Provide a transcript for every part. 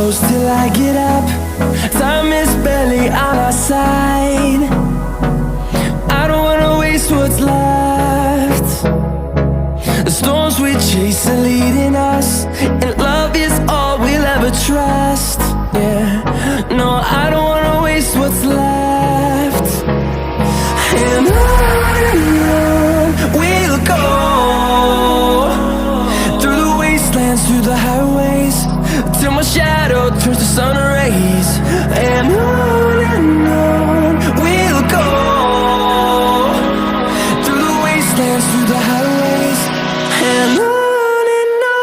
close till I get up. Time is barely on our side. I don't wanna waste what's left. The storms we chase are leading us, and love is all we'll ever trust. Yeah, no, I don't wanna waste what's left. And on we'll go, through the wastelands, through the highways, till my shadow turns to sun rays. And on we'll go, through the wastelands, through the highways, and on we'll go.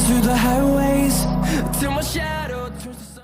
Through the highways, till my shadow turns to